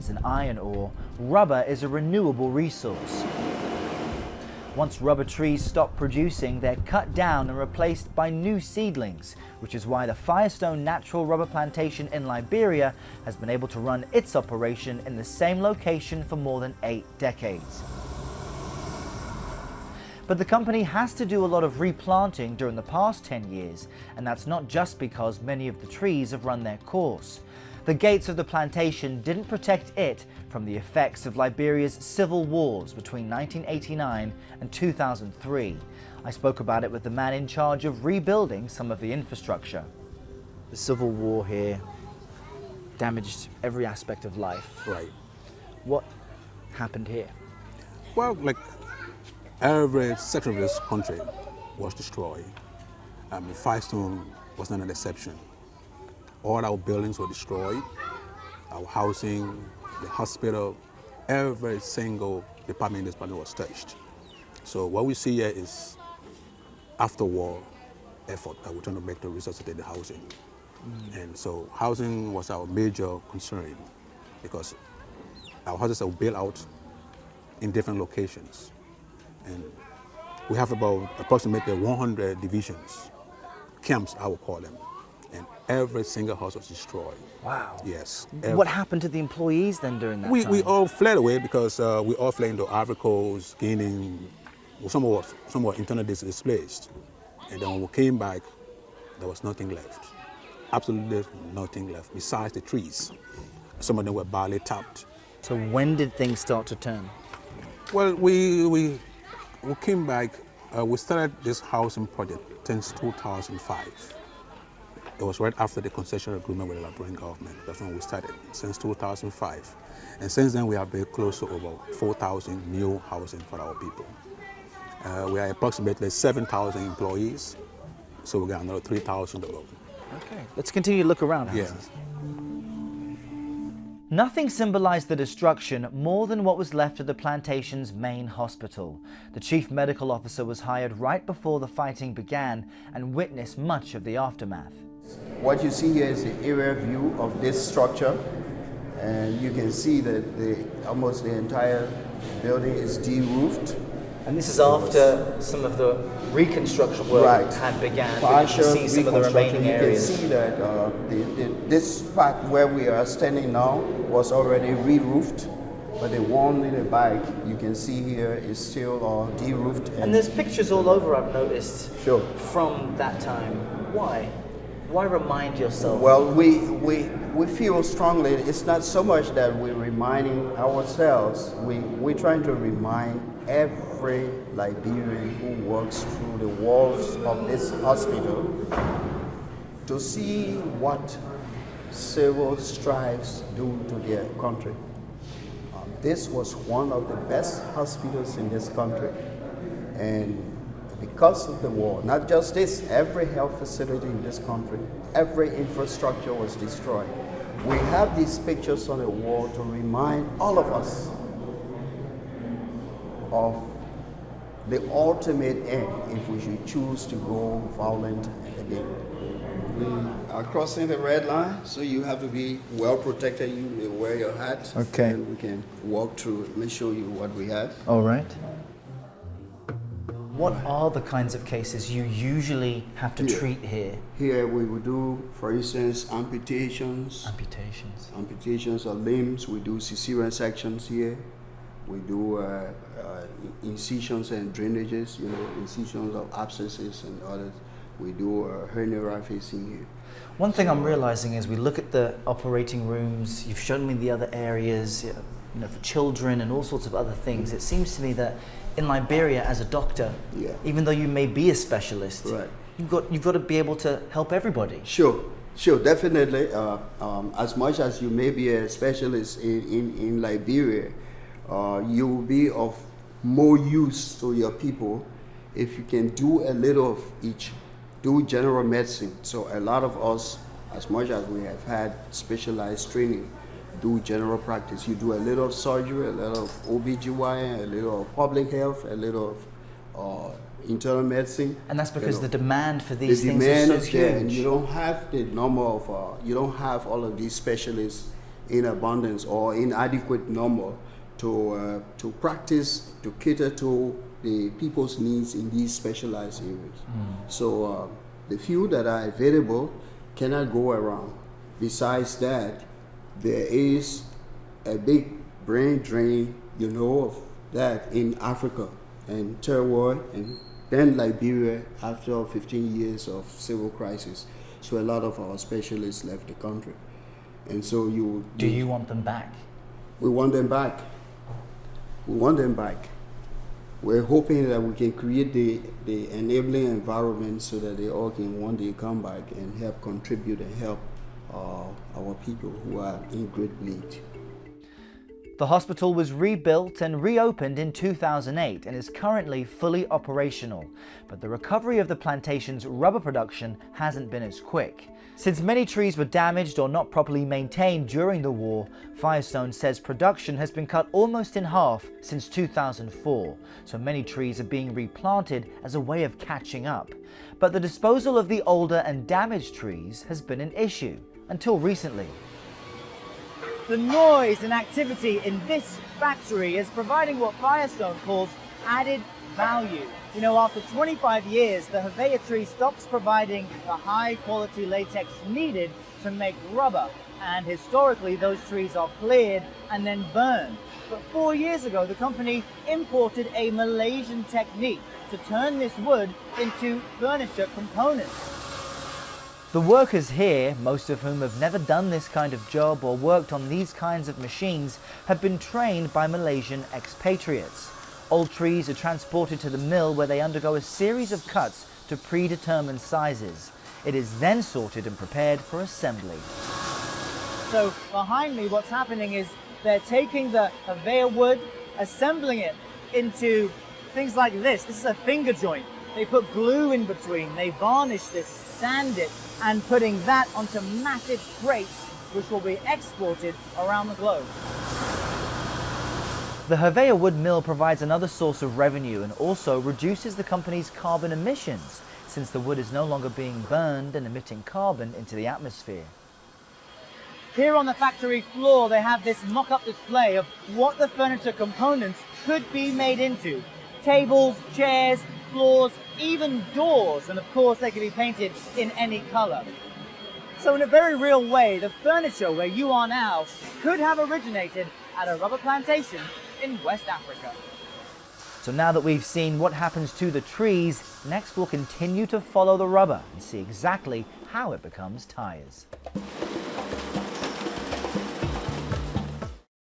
diamonds and iron ore, rubber is a renewable resource. Once rubber trees stop producing, they're cut down and replaced by new seedlings, which is why the FireStone natural rubber plantation in Liberia has been able to run its operation in the same location for more than 8 decades. But the company has to do a lot of replanting during the past 10 years, and that's not just because many of the trees have run their course. The gates of the plantation didn't protect it from the effects of Liberia's civil wars between 1989 and 2003. I spoke about it with the man in charge of rebuilding some of the infrastructure. The civil war here damaged every aspect of life. Right. What happened here? Well, like every sector of this country was destroyed. FireStone was not an exception. All our buildings were destroyed, our housing, the hospital, every single department in this planet was touched. So what we see here is after-war effort that we're trying to make to resuscitate the housing. And so housing was our major concern because our houses are built out in different locations. And we have about approximately 100 divisions, camps I would call them. And every single house was destroyed. Wow. Yes. What happened to the employees then during that time? We all fled away because we all fled into Ivory Coast, Guinea. Some were internally displaced. And then when we came back, there was nothing left. Absolutely nothing left besides the trees. Some of them were barely tapped. So when did things start to turn? Well, we came back. We started this housing project since 2005. It was right after the concession agreement with the Liberian government. That's when we started, since 2005. And since then, we have built close to over 4,000 new housing for our people. We are approximately 7,000 employees, so we got another 3,000 to go. Okay, let's continue to look around. Yeah. Nothing symbolized the destruction more than what was left of the plantation's main hospital. The chief medical officer was hired right before the fighting began and witnessed much of the aftermath. What you see here is the aerial view of this structure, and you can see that almost the entire building is de-roofed. And this is after some of the reconstruction work had began. But you can see some of the remaining areas. You can see that this part where we are standing now was already re-roofed, but the one in the back you can see here is still de-roofed. And there's pictures all over, I've noticed, sure, from that time. Why? Why remind yourself? Well, we feel strongly, it's not so much that we're reminding ourselves, we're trying to remind every Liberian who walks through the walls of this hospital to see what civil strifes do to their country. This was one of the best hospitals in this country, and because of the war, not just this, every health facility in this country, every infrastructure was destroyed. We have these pictures on the wall to remind all of us of the ultimate end if we should choose to go violent again. We are crossing the red line, so you have to be well protected. You may wear your hat, okay, and we can walk through. Let me show you what we have. All right. What are the kinds of cases you usually have to treat here? Here we would do, for instance, amputations. Amputations. Amputations of limbs. We do cesarean sections here. We do incisions and drainages, incisions of abscesses and others. We do hernia rifacing here. One thing I'm realizing is we look at the operating rooms, you've shown me the other areas, for children and all sorts of other things. It seems to me that in Liberia, as a doctor, even though you may be a specialist, you've got to be able to help everybody. Sure, definitely. As much as you may be a specialist in Liberia, you will be of more use to your people if you can do a little of each. Do general medicine. So a lot of us, as much as we have had specialized training, do general practice. You do a little of surgery, a little of OBGYN, a little of public health, a little of internal medicine. And that's because the demand for these things is so huge. And you don't have the number of, you don't have all of these specialists in abundance or in adequate number to practice, to cater to the people's needs in these specialized areas. So the few that are available cannot go around. Besides that, there is a big brain drain, of that in Africa and terroir, and then Liberia after 15 years of civil crisis. So a lot of our specialists left the country. And so Do you want them back? We want them back. We want them back. We're hoping that we can create the enabling environment so that they all can one day come back and help contribute and help our people who are in great need. The hospital was rebuilt and reopened in 2008 and is currently fully operational. But the recovery of the plantation's rubber production hasn't been as quick. Since many trees were damaged or not properly maintained during the war, FireStone says production has been cut almost in half since 2004, so many trees are being replanted as a way of catching up. But the disposal of the older and damaged trees has been an issue, until recently. The noise and activity in this factory is providing what FireStone calls added value. After 25 years, the Hevea tree stops providing the high-quality latex needed to make rubber, and historically those trees are cleared and then burned. But 4 years ago, the company imported a Malaysian technique to turn this wood into furniture components. The workers here, most of whom have never done this kind of job or worked on these kinds of machines, have been trained by Malaysian expatriates. Old trees are transported to the mill where they undergo a series of cuts to predetermined sizes. It is then sorted and prepared for assembly. So behind me, what's happening is they're taking the Hevea wood, assembling it into things like this. This is a finger joint. They put glue in between, they varnish this, sand it, and putting that onto massive crates, which will be exported around the globe. The Hevea wood mill provides another source of revenue and also reduces the company's carbon emissions, since the wood is no longer being burned and emitting carbon into the atmosphere. Here on the factory floor, they have this mock-up display of what the furniture components could be made into. Tables, chairs, floors, even doors, and of course they can be painted in any color. So in a very real way, the furniture where you are now could have originated at a rubber plantation in West Africa. So now that we've seen what happens to the trees, next we'll continue to follow the rubber and see exactly how it becomes tires.